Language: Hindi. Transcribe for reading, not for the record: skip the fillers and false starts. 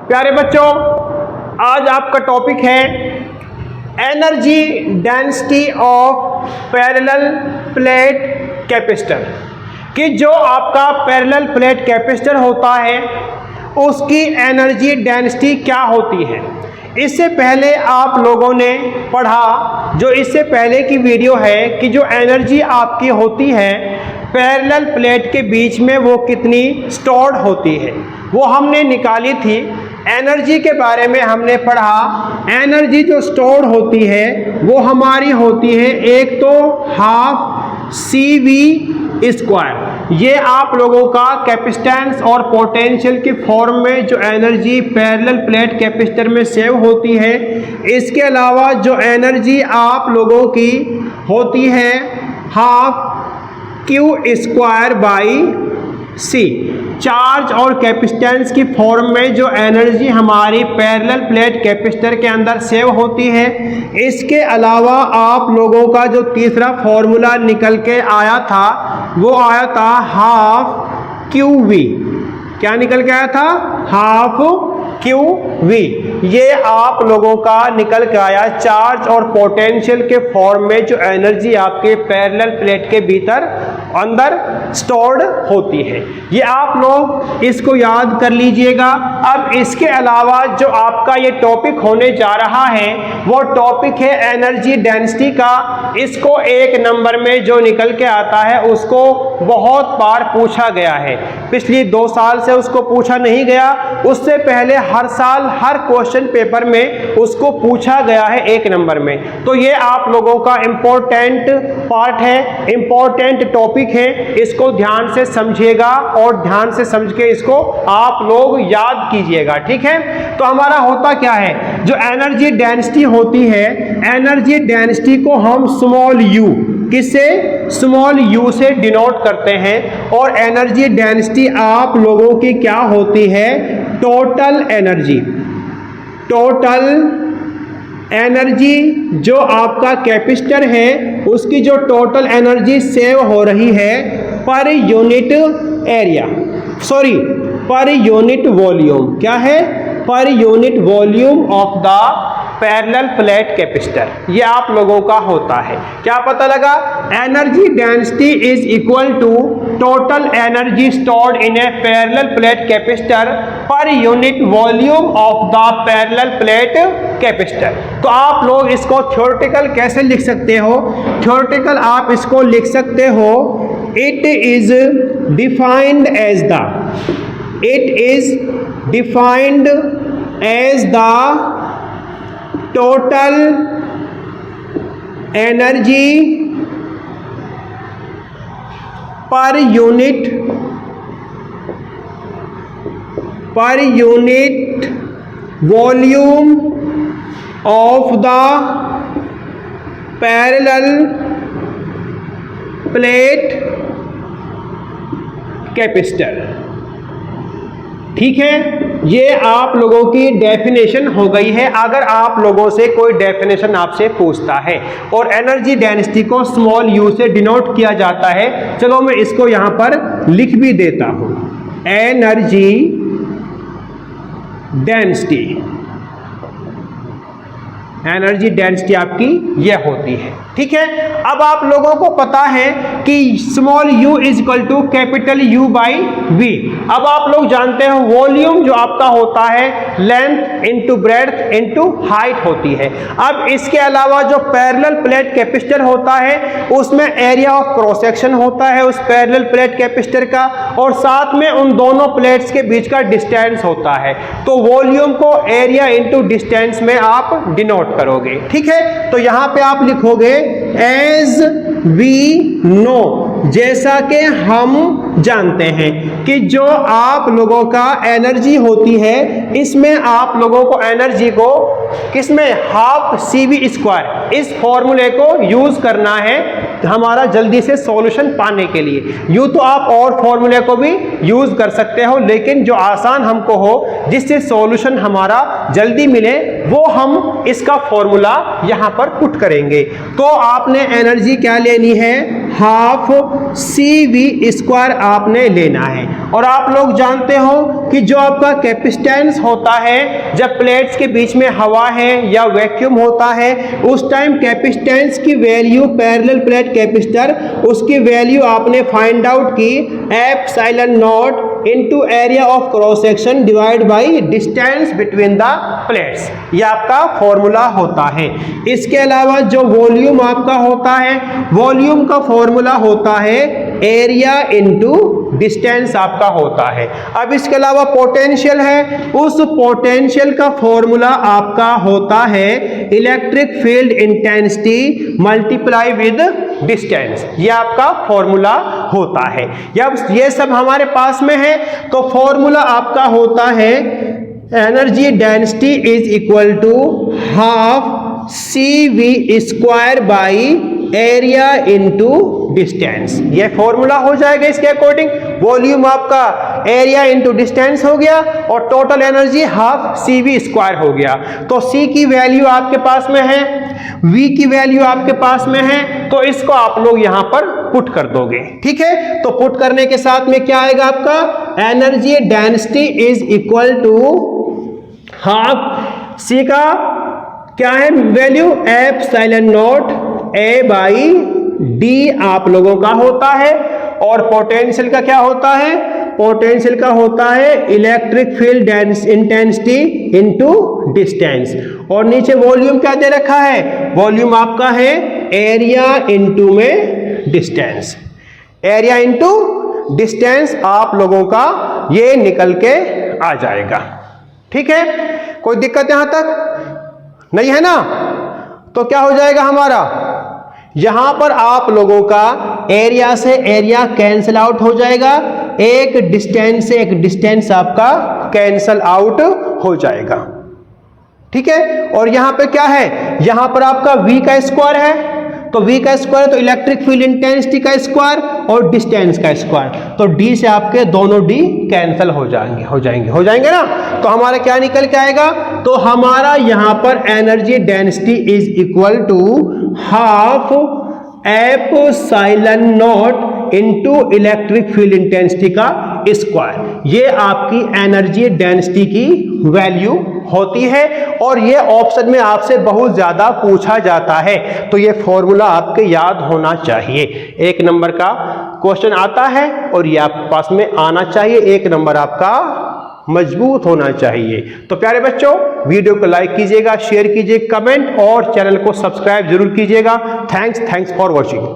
प्यारे बच्चों, आज आपका टॉपिक है energy density of parallel plate capacitor कि जो आपका पैरेलल प्लेट कैपेसिटर होता है उसकी एनर्जी डेंसिटी क्या होती है। इससे पहले आप लोगों ने पढ़ा, जो इससे पहले की वीडियो है, कि जो एनर्जी आपकी होती है पैरेलल प्लेट के बीच में वो कितनी स्टोर्ड होती है, वो हमने निकाली थी। एनर्जी के बारे में हमने पढ़ा, एनर्जी जो स्टोर्ड होती है वो हमारी होती है एक तो हाफ CV²। ये आप लोगों का कैपेसिटेंस और पोटेंशियल की फॉर्म में जो एनर्जी पैरेलल प्लेट कैपेसिटर में सेव होती है। इसके अलावा जो एनर्जी आप लोगों की होती है हाफ Q²/C, चार्ज और कैपेसिटेंस की फॉर्म में जो एनर्जी हमारी पैरेलल प्लेट कैपेसिटर के अंदर सेव होती है। इसके अलावा आप लोगों का जो तीसरा फॉर्मूला निकल के आया था वो आया था हाफ QV। क्या निकल के आया था? Half QV। ये आप लोगों का निकल के आया चार्ज और पोटेंशियल के फॉर्म में जो एनर्जी आपके पैरेलल प्लेट के भीतर अंदर स्टोर्ड होती है। ये आप लोग इसको याद कर लीजिएगा। अब इसके अलावा जो आपका ये टॉपिक होने जा रहा है वो टॉपिक है एनर्जी डेंसिटी का। इसको एक नंबर में जो निकल के आता है उसको बहुत बार पूछा गया है। पिछली 2 साल से उसको पूछा नहीं गया, उससे पहले हर साल हर क्वेश्चन पेपर में उसको पूछा गया है 1 नंबर में। तो ये आप लोगों का इम्पोर्टेंट पार्ट है, इम्पोर्टेंट टॉपिक है। इसको ध्यान से समझिएगा और ध्यान से समझ के इसको आप लोग याद कीजिएगा, ठीक है। तो हमारा होता क्या है, जो एनर्जी डेंसिटी होती है, एनर्जी डेंसिटी को हम स्मॉल u, किससे? स्मॉल u से डिनोट करते हैं। और एनर्जी डेंसिटी आप लोगों की क्या होती है? Total energy. टोटल एनर्जी जो आपका कैपेसिटर है उसकी जो टोटल एनर्जी सेव हो रही है per unit area, sorry per unit volume. क्या है? Per unit volume of the parallel plate capacitor. ये आप लोगों का होता है। क्या पता लगा? Energy density is equal to total energy stored in a parallel plate capacitor per unit volume of the parallel plate capacitor. तो आप लोग इसको थ्योरेटिकल कैसे लिख सकते हो? थ्योरेटिकल आप इसको लिख सकते हो, it is defined as the, it is defined as the total energy per unit volume of the parallel plate capacitor. ठीक है, ये आप लोगों की डेफिनेशन हो गई है। अगर आप लोगों से कोई डेफिनेशन आपसे पूछता है और एनर्जी डेंसिटी को स्मॉल u से डिनोट किया जाता है, चलो मैं इसको यहां पर लिख भी देता हूं, एनर्जी डेंसिटी। एनर्जी डेंसिटी आपकी यह होती है, ठीक है। अब आप लोगों को पता है कि small u is equal to capital U/V। अब आप लोग जानते हैं वॉल्यूम जो आपका होता है length into breadth into height होती है। अब इसके अलावा जो पैरेलल प्लेट कैपेसिटर होता है उसमें एरिया ऑफ क्रॉस सेक्शन होता है उस पैरेलल प्लेट कैपेसिटर का, और साथ में उन दोनों प्लेट्स के बीच का डिस्टेंस होता है। तो वॉल्यूम को एरिया इंटू डिस्टेंस में आप डिनोट करोगे, ठीक है। तो यहां पे आप लिखोगे एज वी नो, जैसा कि हम जानते हैं कि जो आप लोगों का एनर्जी होती है इसमें आप लोगों को एनर्जी को किसमें? हाफ CV², इस फॉर्मूले को यूज करना है हमारा जल्दी से सॉल्यूशन पाने के लिए। यूं तो आप और फॉर्मूले को भी यूज कर सकते हो, लेकिन जो आसान हमको हो जिससे सॉल्यूशन हमारा जल्दी मिले वो हम इसका फॉर्मूला यहां पर पुट करेंगे। तो आपने एनर्जी क्या लेनी है? हाफ CV² आपने लेना है। और आप लोग जानते हो कि जो आपका कैपेसिटेंस होता है, जब प्लेट्स के बीच में हवा है या वैक्यूम होता है, उस टाइम कैपेसिटेंस की वैल्यू पैरेलल प्लेट कैपेसिटर, उसकी वैल्यू आपने फाइंड आउट की ε0 into area of cross section divide by distance between the plates. ये आपका फॉर्मूला होता है। इसके अलावा जो वॉल्यूम आपका होता है, वॉल्यूम का फॉर्मूला होता है एरिया इनटू डिस्टेंस आपका होता है। अब इसके अलावा पोटेंशियल है, उस पोटेंशियल का फॉर्मूला आपका होता है electric field intensity multiply with distance. ये आपका फॉर्मूला होता है। जब ये सब हमारे पास में है तो फॉर्मूला आपका होता है energy density is equal to half CV² by area into distance. ये फॉर्मूला हो जाएगा इसके अकॉर्डिंग। वॉल्यूम आपका एरिया इनटू डिस्टेंस हो गया और टोटल एनर्जी हाफ CV² हो गया। तो C की वैल्यू आपके पास में है, V की वैल्यू आपके पास में है, तो इसको आप लोग यहां पर पुट कर दोगे। ठीक है, तो पुट करने के साथ में क्या आएगा आपका energy density is equal to half C का क्या है वैल्यू ε0 A/d आप लोगों का होता है। और पोटेंशियल का क्या होता है, पोटेंशियल का होता है electric field intensity into distance. और नीचे वॉल्यूम क्या दे रखा है, वॉल्यूम आपका है एरिया इनटू में डिस्टेंस। एरिया इनटू डिस्टेंस आप लोगों का ये निकल के आ जाएगा। ठीक है, कोई दिक्कत यहां तक नहीं है ना? तो क्या हो जाएगा हमारा, यहां पर आप लोगों का एरिया से एरिया कैंसिल आउट हो जाएगा, एक डिस्टेंस से एक डिस्टेंस आपका कैंसिल आउट हो जाएगा। ठीक है, और यहां पे क्या है, यहां पर आपका V का स्क्वायर है, तो V का स्क्वायर तो इलेक्ट्रिक फील्ड इंटेंसिटी का स्क्वायर और डिस्टेंस का स्क्वायर, तो D से आपके दोनों D कैंसिल हो जाएंगे ना। तो हमारा क्या निकल के आएगा, तो हमारा यहां पर energy density is equal to half ε0 into electric field intensity का स्क्वायर। ये आपकी एनर्जी डेंसिटी की वैल्यू होती है और ये ऑप्शन में आपसे बहुत ज्यादा पूछा जाता है, तो ये फॉर्मूला आपके याद होना चाहिए। 1 नंबर का क्वेश्चन आता है और ये आपके पास में आना चाहिए, 1 नंबर आपका मजबूत होना चाहिए। तो प्यारे बच्चों, वीडियो को लाइक कीजिएगा, शेयर कीजिए, कमेंट और चैनल को सब्सक्राइब जरूर कीजिएगा। Thanks for watching.